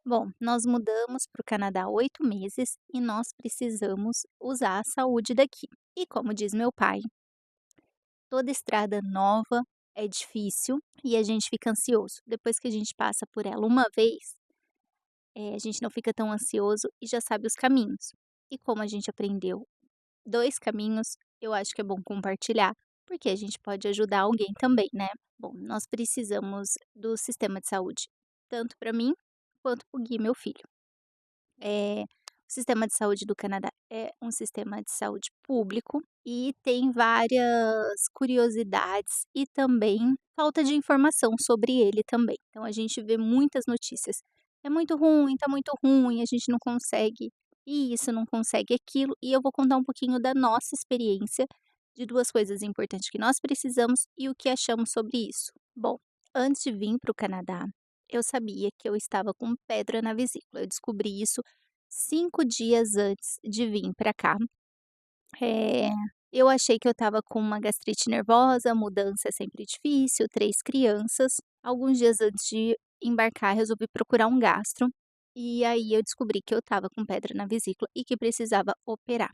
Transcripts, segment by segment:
Bom, nós mudamos para o Canadá há 8 meses e nós precisamos usar a saúde daqui. E como diz meu pai, toda estrada nova é difícil e a gente fica ansioso. Depois que a gente passa por ela uma vez, a gente não fica tão ansioso e já sabe os caminhos. E como a gente aprendeu 2 caminhos, eu acho que é bom compartilhar, porque a gente pode ajudar alguém também, né? Bom, nós precisamos do sistema de saúde, tanto para mim quanto para o Gui, meu filho. O sistema de saúde do Canadá é um sistema de saúde público e tem várias curiosidades e também falta de informação sobre ele também. Então a gente vê muitas notícias. É muito ruim, tá muito ruim, a gente não consegue isso, não consegue aquilo. E eu vou contar um pouquinho da nossa experiência de 2 coisas importantes que nós precisamos e o que achamos sobre isso. Bom, antes de vir para o Canadá, eu sabia que eu estava com pedra na vesícula. Eu descobri isso 5 dias antes de vir para cá. Eh, eu achei que eu estava com uma gastrite nervosa, mudança é sempre difícil, 3 crianças. Alguns dias antes de embarcar, resolvi procurar um gastro, e aí eu descobri que eu estava com pedra na vesícula e que precisava operar.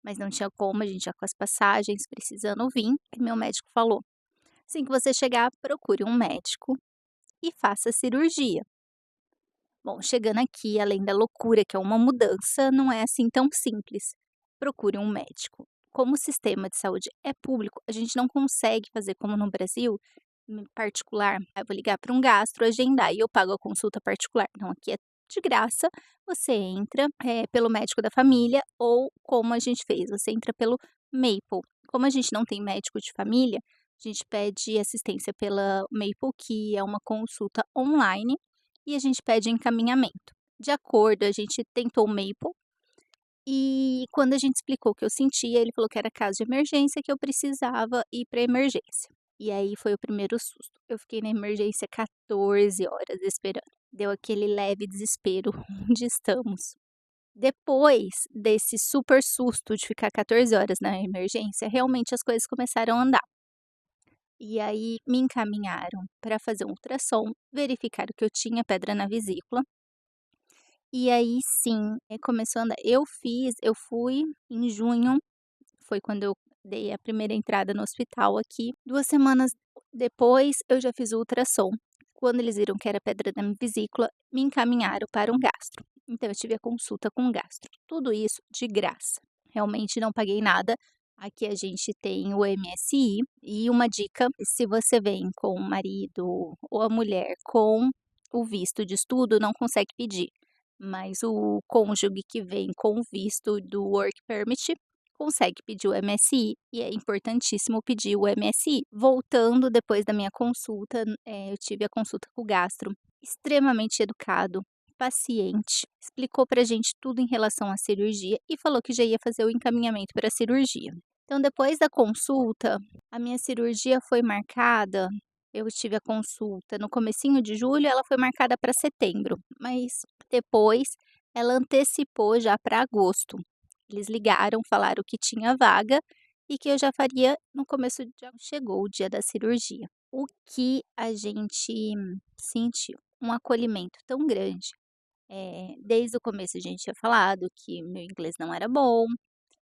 Mas não tinha como, a gente já com as passagens, precisando vir, e meu médico falou: "Assim que você chegar, procure um médico e faça cirurgia". Bom, chegando aqui, além da loucura que é uma mudança, não é assim tão simples. Procure um médico. Como o sistema de saúde é público, a gente não consegue fazer como no Brasil, particular. Eu vou ligar para um gastro, agendar e eu pago a consulta particular. Não, aqui é de graça. Você entra pelo médico da família ou como a gente fez, você entra pelo Maple. Como a gente não tem médico de família, a gente pede assistência pela Maple, que é uma consulta online e a gente pede encaminhamento. De acordo, a gente tentou o Maple e quando a gente explicou o que eu sentia, ele falou que era caso de emergência, que eu precisava ir para emergência. E aí foi o primeiro susto. Eu fiquei na emergência 14 horas esperando. Deu aquele leve desespero, onde estamos? Depois desse super susto de ficar 14 horas na emergência, realmente as coisas começaram a andar. E aí me encaminharam para fazer um ultrassom, verificaram que eu tinha pedra na vesícula. E aí sim, começou a andar. Eu fui em junho, foi quando eu dei a primeira entrada no hospital aqui. 2 semanas depois eu já fiz o ultrassom. Quando eles viram que era pedra na vesícula, me encaminharam para um gastro. Então eu tive a consulta com o gastro. Tudo isso de graça. Realmente não paguei nada. Aqui a gente tem o MSI e uma dica, se você vem com o marido ou a mulher com o visto de estudo, não consegue pedir. Mas o cônjuge que vem com o visto do Work Permit consegue pedir o MSI e é importantíssimo pedir o MSI. Voltando depois da minha consulta, eu tive a consulta com o gastro, extremamente educado, paciente, explicou pra gente tudo em relação à cirurgia e falou que já ia fazer o encaminhamento para a cirurgia. Então depois da consulta, a minha cirurgia foi marcada, eu tive a consulta no comecinho de julho, ela foi marcada para setembro, mas depois ela antecipou já para agosto. Eles ligaram, falaram que tinha vaga e que eu já faria no começo de agosto. Chegou o dia da cirurgia. O que a gente sentiu? Um acolhimento tão grande. Desde o começo a gente tinha falado que meu inglês não era bom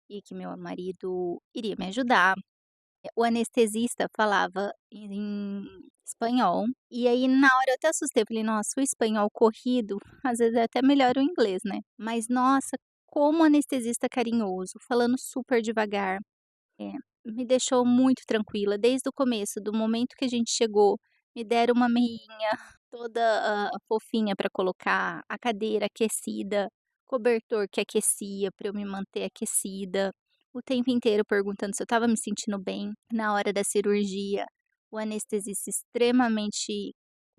e que meu marido iria me ajudar. O anestesista falava em espanhol, e aí na hora eu até assustei, falei: "Nossa, o espanhol corrido, às vezes é até melhor o inglês, né". Mas nossa, como o anestesista carinhoso, falando super devagar, eh, me deixou muito tranquila desde o começo, do momento que a gente chegou, me deram uma meinha toda, fofinha para colocar, a cadeira aquecida, cobertor que aquecia para eu me manter aquecida, o tempo inteiro perguntando se eu estava me sentindo bem. Na hora da cirurgia, o anestesista extremamente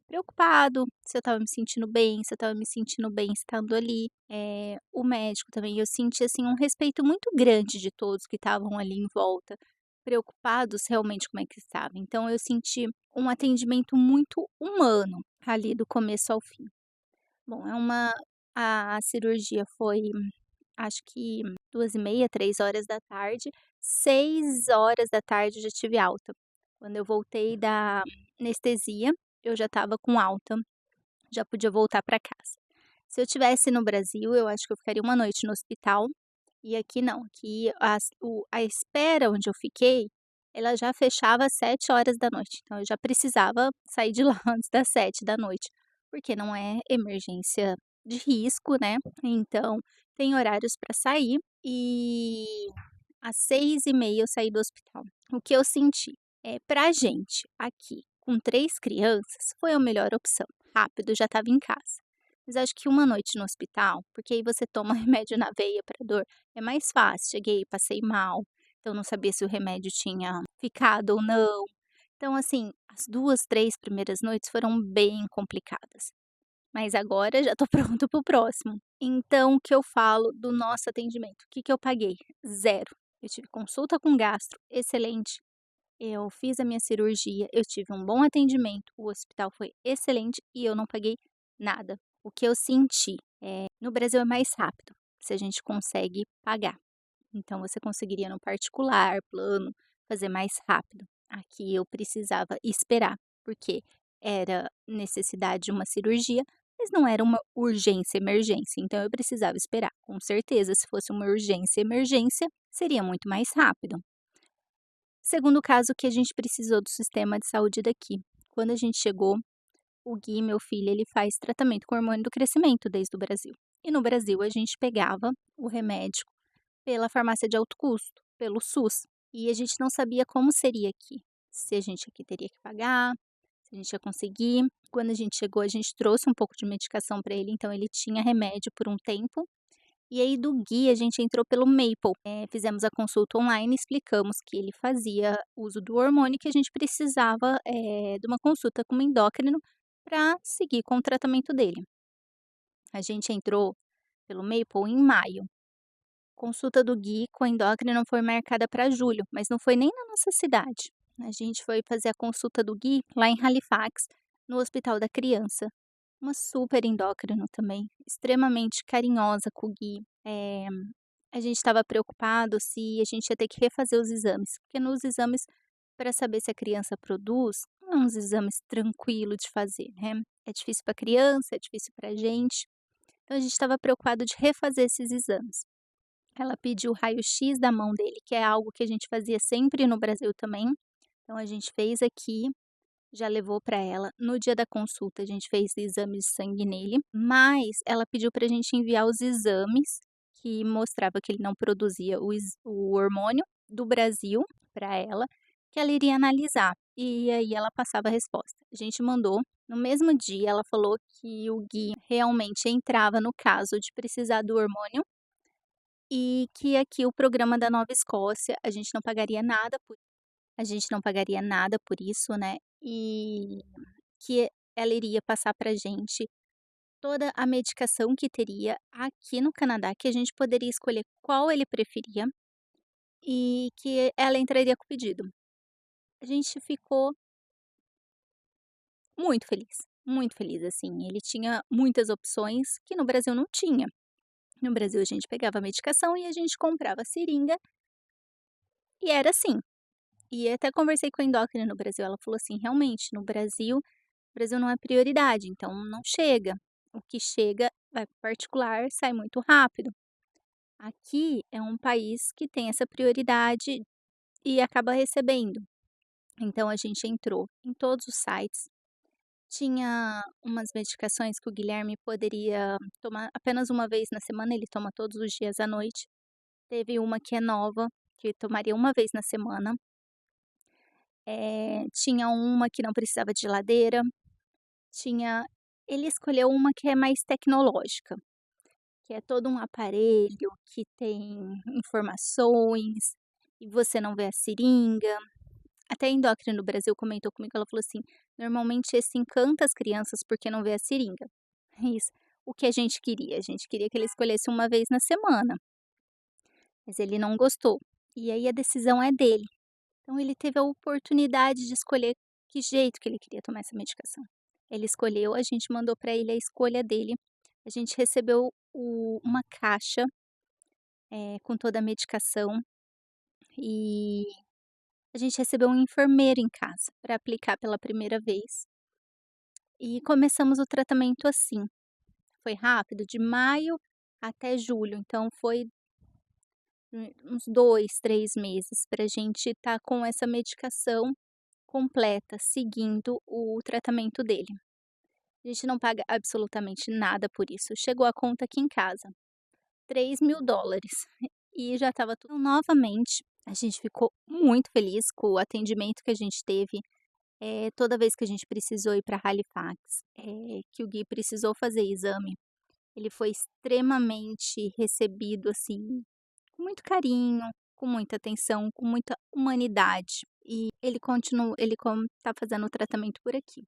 preocupado se eu estava me sentindo bem, se eu estava me sentindo bem estando ali. O médico também, eu senti, assim, um respeito muito grande de todos que estavam ali em volta, preocupados realmente como é que estava. Então eu senti um atendimento muito humano, ali do começo ao fim. Bom, a cirurgia foi, acho que 2h30, 3 horas da tarde. 6 horas da tarde eu já tive alta. Quando eu voltei da anestesia, eu já estava com alta, já podia voltar para casa. Se eu tivesse no Brasil, eu acho que eu ficaria uma noite no hospital, e aqui não, aqui a espera onde eu fiquei, ela já fechava às 7 horas da noite, então eu já precisava sair de lá antes das 7 da noite, porque não é emergência de risco, né, então tem horários para sair, e às 6h30 eu saí do hospital. O que eu senti? Pra gente aqui, com 3 crianças, foi a melhor opção, rápido, já estava em casa. Mas acho que uma noite no hospital, porque aí você toma remédio na veia pra dor, é mais fácil. Cheguei, passei mal, então não sabia se o remédio tinha ficado ou não. Então, assim, as 2, 3 primeiras noites foram bem complicadas, mas agora já tô pronto para o próximo. Então, o que eu falo do nosso atendimento? O que que eu paguei? Zero. Eu tive consulta com gastro, excelente. Eu fiz a minha cirurgia, eu tive um bom atendimento, o hospital foi excelente e eu não paguei nada. O que eu senti, no Brasil é mais rápido, se a gente consegue pagar. Então você conseguiria no particular, plano, fazer mais rápido. Aqui eu precisava esperar, porque era necessidade de uma cirurgia, mas não era uma urgência, emergência, então eu precisava esperar. Com certeza, se fosse uma urgência, emergência, seria muito mais rápido. Segundo caso que a gente precisou do sistema de saúde daqui. Quando a gente chegou, o Gui, meu filho, ele faz tratamento com hormônio do crescimento desde o Brasil. E no Brasil a gente pegava o remédio pela farmácia de alto custo, pelo SUS. E a gente não sabia como seria aqui. Se a gente aqui teria que pagar, se a gente ia conseguir. Quando a gente chegou, a gente trouxe um pouco de medicação para ele, então ele tinha remédio por um tempo. E aí do Gui a gente entrou pelo Maple, fizemos a consulta online, explicamos que ele fazia uso do hormônio e que a gente precisava, de uma consulta com um endócrino para seguir com o tratamento dele. A gente entrou pelo Maple em maio. Consulta do Gui com endócrino foi marcada para julho, mas não foi nem na nossa cidade. A gente foi fazer a consulta do Gui lá em Halifax, no Hospital da Criança. Uma super endócrino também, extremamente carinhosa com o Gui. A gente estava preocupado se a gente ia ter que refazer os exames, porque nos exames, para saber se a criança produz, não é uns exames tranquilo de fazer, né? É difícil para a criança, é difícil para a gente. Então a gente estava preocupado de refazer esses exames. Ela pediu o raio-x da mão dele, que é algo que a gente fazia sempre no Brasil também. Então a gente fez aqui, já levou para ela. No dia da consulta, a gente fez exame de sangue nele, mas ela pediu para a gente enviar os exames que mostrava que ele não produzia o hormônio do Brasil para ela, que ela iria analisar. E aí ela passava a resposta. A gente mandou. No mesmo dia, ela falou que o Gui realmente entrava no caso de precisar do hormônio e que aqui o programa da Nova Escócia, a gente não pagaria nada por isso, né, e que ela iria passar pra gente toda a medicação que teria aqui no Canadá, que a gente poderia escolher qual ele preferia, e que ela entraria com o pedido. A gente ficou muito feliz, assim, ele tinha muitas opções que no Brasil não tinha. No Brasil a gente pegava a medicação e a gente comprava a seringa, e era assim. E até conversei com a endócrina no Brasil, ela falou assim: "Realmente, no Brasil, o Brasil não é prioridade, então não chega. O que chega vai para o particular, sai muito rápido. Aqui é um país que tem essa prioridade e acaba recebendo". Então a gente entrou em todos os sites, tinha umas medicações que o Guilherme poderia tomar apenas uma vez na semana, ele toma todos os dias à noite. Teve uma que é nova, que tomaria uma vez na semana. Tinha uma que não precisava de geladeira, tinha ele escolheu uma que é mais tecnológica, que é todo um aparelho que tem informações, e você não vê a seringa. Até a endócrina no Brasil comentou comigo, ela falou assim: "Normalmente esse encanta as crianças porque não vê a seringa". Isso, o que a gente queria que ele escolhesse uma vez na semana, mas ele não gostou. E aí a decisão é dele. Então ele teve a oportunidade de escolher que jeito que ele queria tomar essa medicação. Ele escolheu, a gente mandou para ele a escolha dele. A gente recebeu uma caixa, com toda a medicação e a gente recebeu um enfermeiro em casa para aplicar pela primeira vez. E começamos o tratamento assim. foi rápido, de maio até julho, então foi uns 2, 3 meses pra gente estar com essa medicação completa, seguindo o tratamento dele. A gente não paga absolutamente nada por isso. Chegou a conta aqui em casa, $3.000 e já estava tudo novamente. A gente ficou muito feliz com o atendimento que a gente teve, toda vez que a gente precisou ir para Halifax, que o Gui precisou fazer exame, ele foi extremamente recebido, assim, com muito carinho, com muita atenção, com muita humanidade, e ele tá fazendo o tratamento por aqui.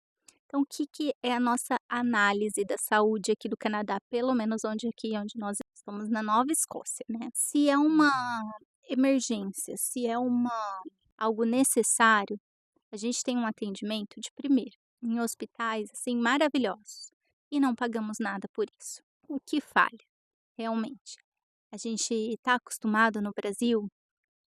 Então o que que é a nossa análise da saúde aqui do Canadá, pelo menos onde nós estamos na Nova Escócia, né. Se é uma emergência, se é algo necessário, a gente tem um atendimento de primeira, em hospitais, assim, maravilhosos, e não pagamos nada por isso. O que falha, realmente? A gente está acostumado no Brasil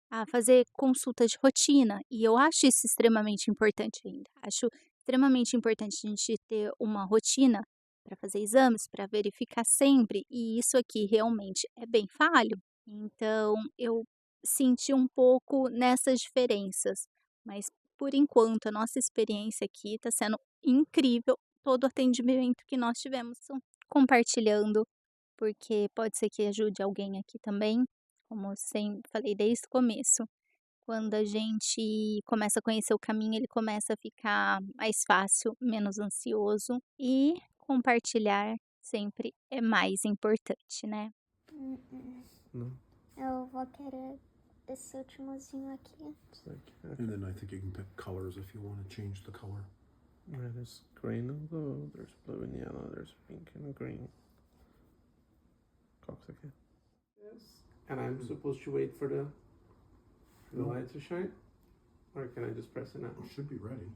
a fazer consultas de rotina, e eu acho isso extremamente importante ainda. Acho extremamente importante a gente ter uma rotina para fazer exames, para verificar sempre, e isso aqui realmente é bem falho. Então, eu senti um pouco nessas diferenças, mas por enquanto a nossa experiência aqui está sendo incrível, todo o atendimento que nós tivemos. Compartilhando, porque pode ser que ajude alguém aqui também, como eu sempre falei desde o começo. Quando a gente começa a conhecer o caminho, ele começa a ficar mais fácil, menos ansioso, e compartilhar sempre é mais importante, né? Mm-mm. No, Eu vou querer esse últimozinho aqui. it's like And then I think you can pick colors if you want to change the color. there's green and blue, there's blue and yellow, there's pink and green. Coxican. Yes. And I'm supposed to wait for the No. light to shine? Or can I just press it now? It should be ready.